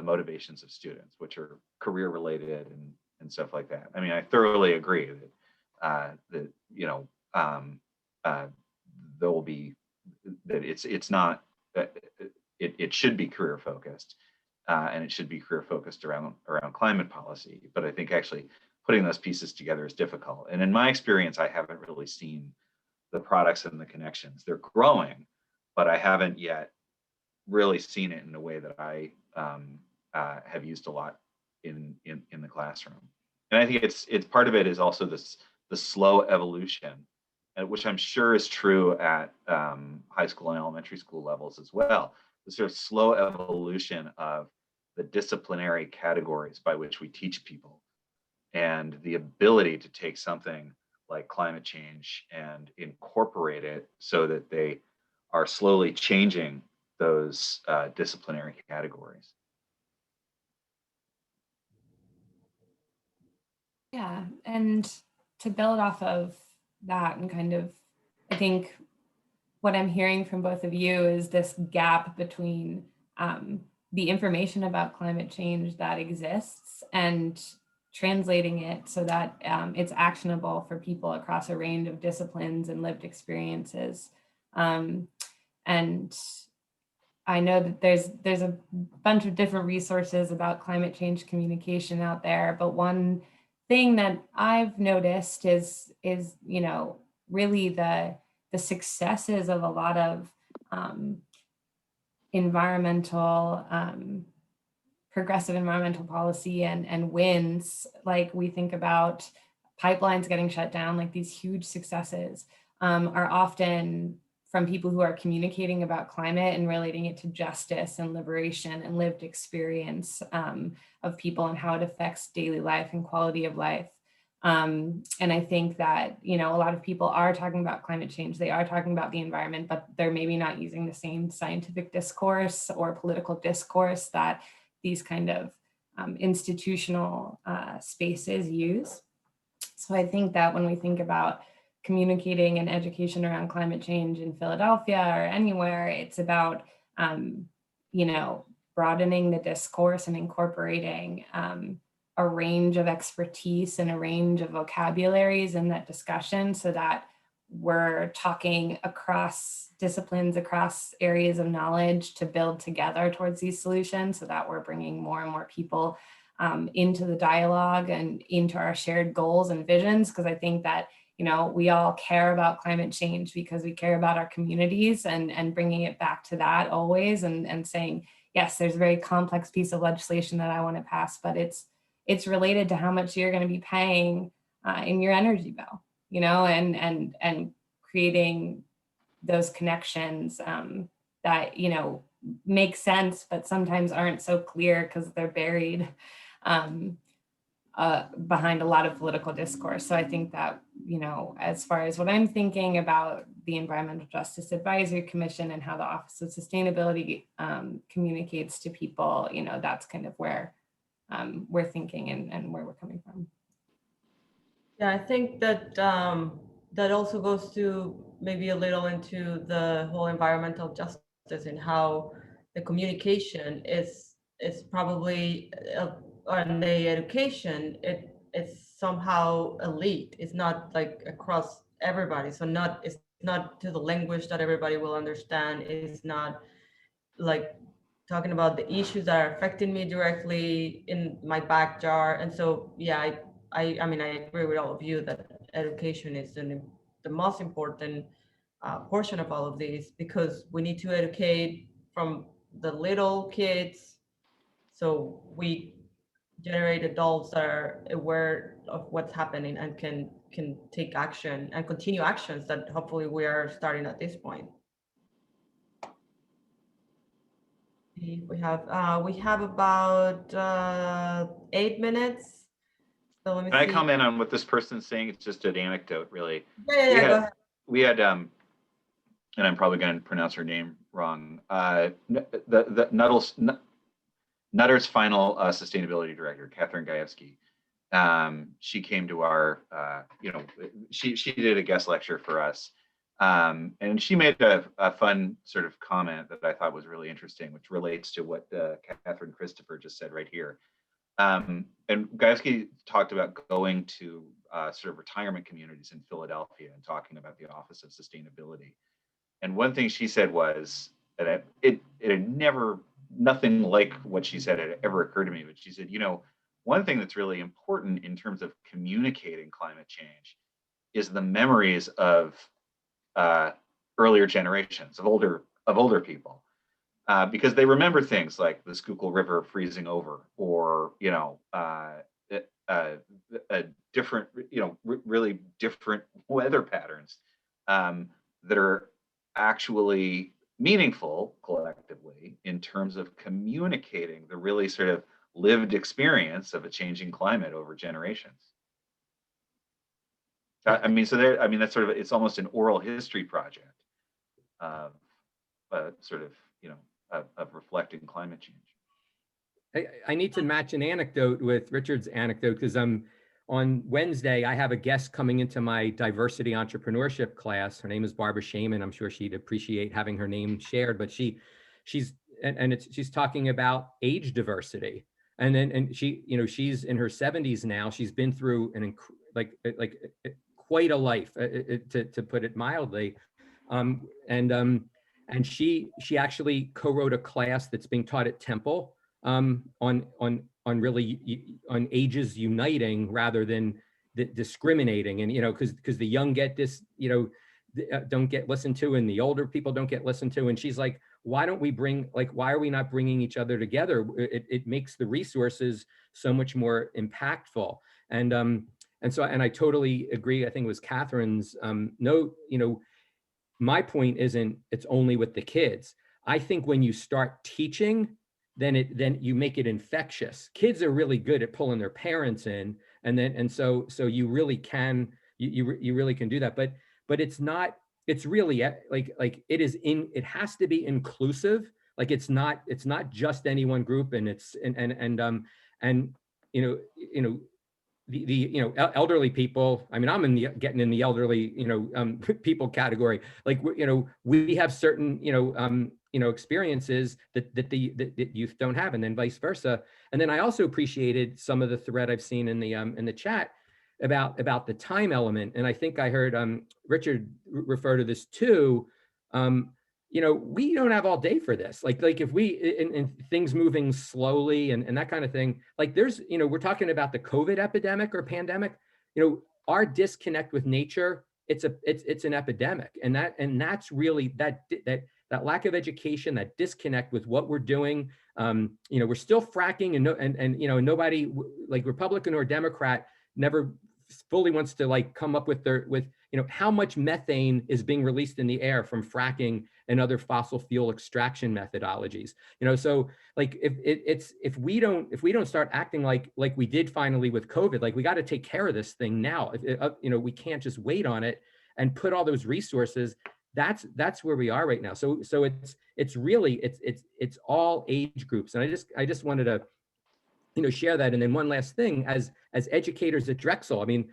motivations of students, which are career related and stuff like that. I mean, I thoroughly agree that there will be that it's not that it should be career focused, and it should be career focused around climate policy. But I think actually putting those pieces together is difficult. And in my experience, I haven't really seen the products and the connections. They're growing, but I haven't yet really seen it in a way that I have used a lot in the classroom. And I think it's part of it is also the slow evolution, which I'm sure is true at high school and elementary school levels as well. The sort of slow evolution of the disciplinary categories by which we teach people, and the ability to take something like climate change and incorporate it so that they are slowly changing those disciplinary categories. Yeah, and to build off of that, and kind of, I think what I'm hearing from both of you is this gap between the information about climate change that exists and translating it so that it's actionable for people across a range of disciplines and lived experiences. And I know that there's a bunch of different resources about climate change communication out there, but one thing that I've noticed is really the successes of a lot of progressive environmental policy and wins. Like, we think about pipelines getting shut down, like these huge successes are often from people who are communicating about climate and relating it to justice and liberation and lived experience of people and how it affects daily life and quality of life. And I think that, a lot of people are talking about climate change, they are talking about the environment, but they're maybe not using the same scientific discourse or political discourse that these kind of institutional spaces use. So I think that when we think about communicating and education around climate change in Philadelphia or anywhere, it's about, you know, broadening the discourse and incorporating a range of expertise and a range of vocabularies in that discussion, so that we're talking across disciplines, across areas of knowledge to build together towards these solutions, so that we're bringing more and more people into the dialogue and into our shared goals and visions. Because I think that, you know, we all care about climate change because we care about our communities, and bringing it back to that always, and saying, yes, there's a very complex piece of legislation that I want to pass, but it's related to how much you're going to be paying in your energy bill, you know, and creating those connections that, you know, make sense, but sometimes aren't so clear because they're buried behind a lot of political discourse. So I think that, you know, as far as what I'm thinking about the Environmental Justice Advisory Commission and how the Office of Sustainability communicates to people, you know, that's kind of where we're thinking and where we're coming from. Yeah, I think that that also goes to maybe a little into the whole environmental justice and how the communication is probably on the education, it's somehow elite. It's not like across everybody. So it's not to the language that everybody will understand. It's not like talking about the issues that are affecting me directly in my backyard. And so, yeah, I mean, I agree with all of you that education is the most important portion of all of these, because we need to educate from the little kids, so we generate adults that are aware of what's happening and can take action and continue actions that hopefully we are starting at this point. We have about 8 minutes. So let me Can see. I comment on what this person's saying? It's just an anecdote, really. Yeah, go ahead. We had and I'm probably going to pronounce her name wrong. The Nutter's final sustainability director, Catherine Gajewski. She came to our, you know, she did a guest lecture for us. And she made a fun sort of comment that I thought was really interesting, which relates to what Catherine Christopher just said right here. And Gajewski talked about going to sort of retirement communities in Philadelphia and talking about the Office of Sustainability. And one thing she said was that it had never, nothing like what she said had ever occurred to me, but she said, you know, one thing that's really important in terms of communicating climate change is the memories of earlier generations, of older people, because they remember things like the Schuylkill River freezing over, or, you know, a different, you know, really different weather patterns that are actually meaningful collectively in terms of communicating the really sort of lived experience of a changing climate over generations. I mean, so there, I mean, that's sort of, it's almost an oral history project of sort of, you know, of reflecting climate change. I need to match an anecdote with Richard's anecdote, because on Wednesday, I have a guest coming into my diversity entrepreneurship class. Her name is Barbara Shaman. I'm sure she'd appreciate having her name shared, but she's talking about age diversity. And she, you know, she's in her 70s now. She's been through quite a life, to put it mildly. And she actually co-wrote a class that's being taught at Temple on ages uniting rather than discriminating. And, you know, because the young get this, you know, don't get listened to, and the older people don't get listened to. And she's like, why don't we why are we not bringing each other together? It makes the resources so much more impactful. And so I totally agree. I think it was Catherine's note, you know, my point isn't it's only with the kids. I think when you start teaching, then you make it infectious. Kids are really good at pulling their parents in, and so you really can, you really can do that. But it's not, it's really like it has to be inclusive. Like it's not just any one group, and you know you know, elderly people. I mean, I'm in the getting in the elderly, you know, people category. Like, you know, we have certain, you know, experiences that youth don't have, and then vice versa. And then I also appreciated some of the thread I've seen in the chat about the time element. And I think I heard Richard refer to this too. You know, we don't have all day for this. Like if we in things moving slowly and that kind of thing, like there's, you know, we're talking about the COVID epidemic or pandemic, you know, our disconnect with nature, it's an epidemic. And that's really that lack of education, that disconnect with what we're doing. You know, we're still fracking and you know, nobody like Republican or Democrat never fully wants to like come up with you know, how much methane is being released in the air from fracking and other fossil fuel extraction methodologies. You know, so like if we don't start acting like we did finally with COVID, like we got to take care of this thing now. You know, we can't just wait on it and put all those resources. That's where we are right now. So it's really it's all age groups. And I just wanted to, you know, share that. And then one last thing, as educators at Drexel, I mean,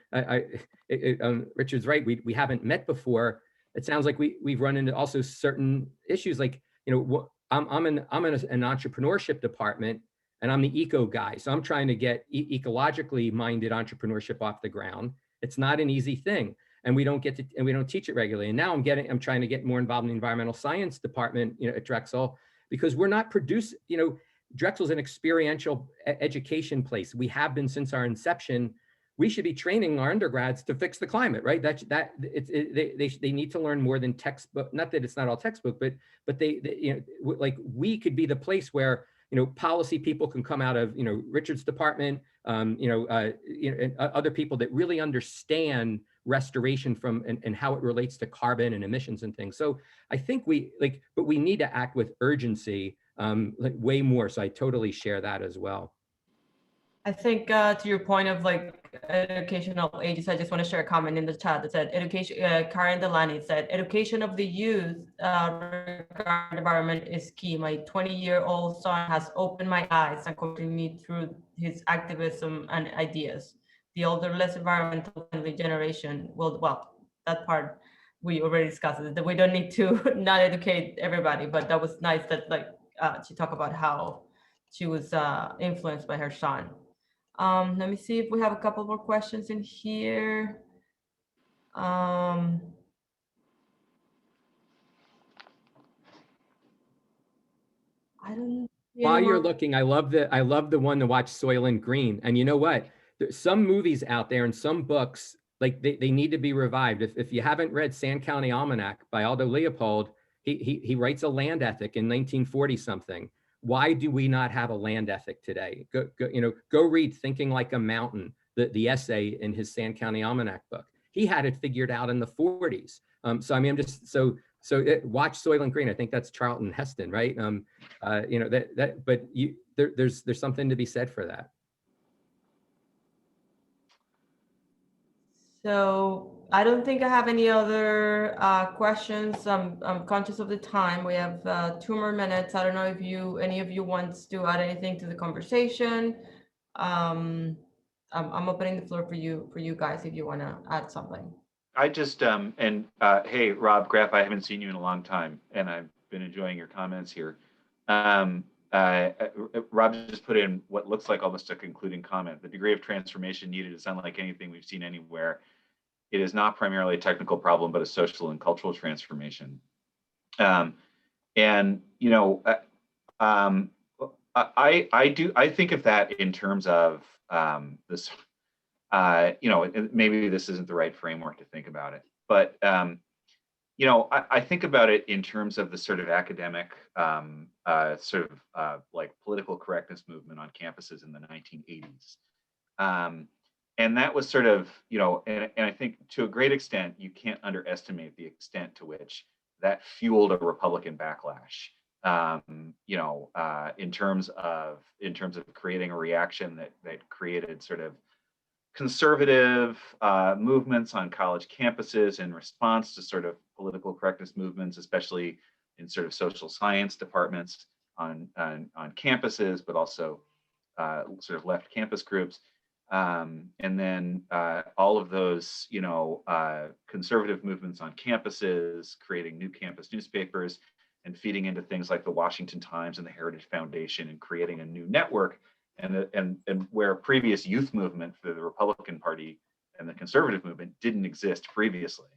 Richard's right. We haven't met before. It sounds like we've run into also certain issues. Like, you know, I'm in an entrepreneurship department, and I'm the eco guy. So I'm trying to get ecologically minded entrepreneurship off the ground. It's not an easy thing, and we don't teach it regularly. And now I'm trying to get more involved in the environmental science department, you know, at Drexel, because we're not producing, you know, Drexel's an experiential education place. We have been since our inception. We should be training our undergrads to fix the climate, right? They need to learn more than textbook. Not that it's not all textbook, but they you know, like we could be the place where, you know, policy people can come out of, you know, Richard's department, you know, and other people that really understand restoration from and how it relates to carbon and emissions and things. So I think but we need to act with urgency, like way more. So I totally share that as well. I think to your point of like educational ages, I just want to share a comment in the chat that said education, Karen Delany said, education of the youth regarding environment is key. My 20-year-old son has opened my eyes and coaching me through his activism and ideas. The older, less environmental friendly generation will, well, that part we already discussed, that we don't need to not educate everybody, but that was nice that like she talked about how she was influenced by her son. Let me see if we have a couple more questions in here. I don't. While you're looking, I love the one to watch, Soylent Green. And you know what? There's some movies out there and some books, like they need to be revived. If you haven't read Sand County Almanac by Aldo Leopold, he writes a land ethic in 1940 something. Why do we not have a land ethic today? Go read Thinking Like a Mountain, the essay in his Sand County Almanac book. He had it figured out in the 40s. So I mean, I'm just watch Soylent Green. I think that's Charlton Heston, right? You know but there's something to be said for that. So I don't think I have any other questions. I'm conscious of the time. We have 2 more minutes. I don't know if any of you wants to add anything to the conversation. I'm opening the floor for you guys if you want to add something. I just hey, Rob Graff, I haven't seen you in a long time, and I've been enjoying your comments here. Rob just put in what looks like almost a concluding comment. The degree of transformation needed is unlike anything we've seen anywhere. It is not primarily a technical problem, but a social and cultural transformation. And you know, I think of that in terms of this. You know, maybe this isn't the right framework to think about it, but you know, I think about it in terms of the sort of academic, like political correctness movement on campuses in the 1980s. And that was sort of, you know, and I think to a great extent, you can't underestimate the extent to which that fueled a Republican backlash. You know, in terms of creating a reaction that created sort of conservative movements on college campuses in response to sort of political correctness movements, especially in sort of social science departments on campuses, but also sort of left campus groups. And then all of those, conservative movements on campuses, creating new campus newspapers, and feeding into things like the Washington Times and the Heritage Foundation, and creating a new network, and where previous youth movement for the Republican Party and the conservative movement didn't exist previously.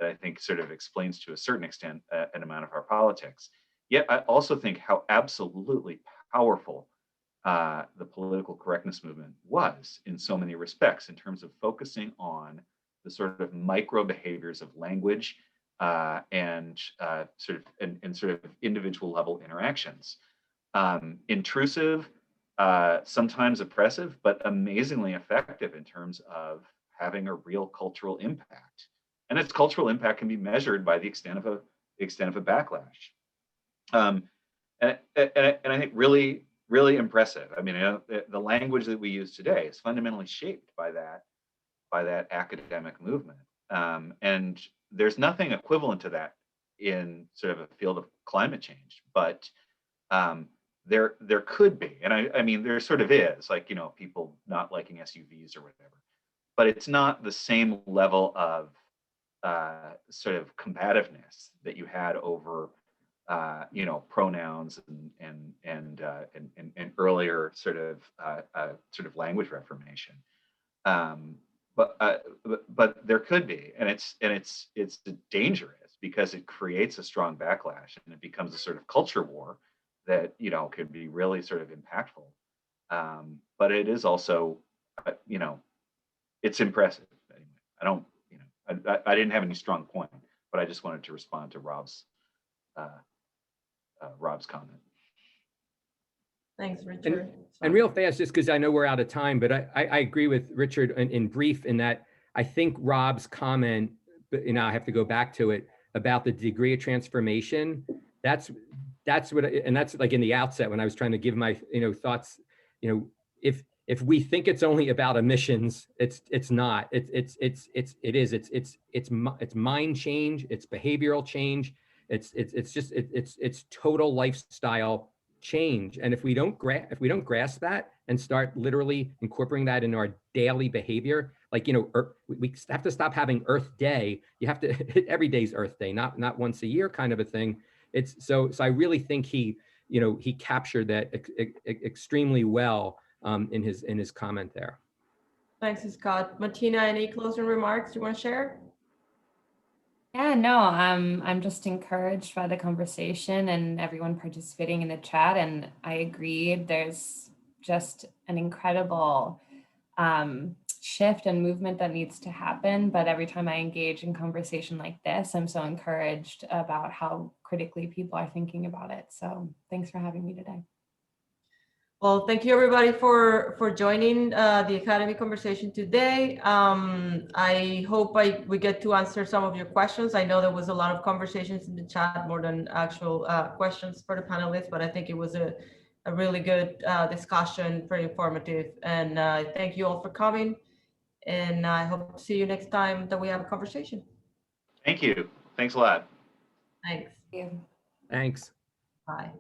That I think sort of explains to a certain extent an amount of our politics. Yet I also think how absolutely powerful the political correctness movement was in so many respects, in terms of focusing on the sort of micro behaviors of language and sort of individual level interactions. Intrusive, sometimes oppressive, but amazingly effective in terms of having a real cultural impact. And its cultural impact can be measured by the extent of a backlash. And I think really impressive. I mean, the language that we use today is fundamentally shaped by that academic movement. And there's nothing equivalent to that in sort of a field of climate change, but there could be, and I mean, there sort of is, like, people not liking SUVs or whatever, but it's not the same level of sort of combativeness that you had over pronouns and earlier sort of language reformation. But there could be, and it's dangerous, because it creates a strong backlash, and it becomes a sort of culture war that could be really sort of impactful. But it is also, it's impressive. Anyway, I didn't have any strong point, but I just wanted to respond to Rob's comment. Thanks, Richard. And real fast, just because I know we're out of time, but I agree with Richard in brief, in that I think Rob's comment, but I have to go back to it, about the degree of transformation. That's what, and that's like in the outset when I was trying to give my thoughts. If we think it's only about emissions, it's not. It's mind change, it's behavioral change, it's total lifestyle change. And if we don't grasp that and start literally incorporating that into our daily behavior, like we have to stop having Earth Day. You have to every day's Earth Day, not once a year kind of a thing. It's so I really think he captured that extremely well in his comment there. Thanks, Scott. Martina, any closing remarks you want to share? Yeah, no, I'm just encouraged by the conversation and everyone participating in the chat. And I agree, there's just an incredible shift and movement that needs to happen. But every time I engage in conversation like this, I'm so encouraged about how critically people are thinking about it. So thanks for having me today. Well, thank you everybody for joining the Academy conversation today. I hope we get to answer some of your questions. I know there was a lot of conversations in the chat, more than actual questions for the panelists, but I think it was a really good discussion, very informative. And thank you all for coming. And I hope to see you next time that we have a conversation. Thank you. Thanks a lot. Thanks. Thank you. Thanks. Bye.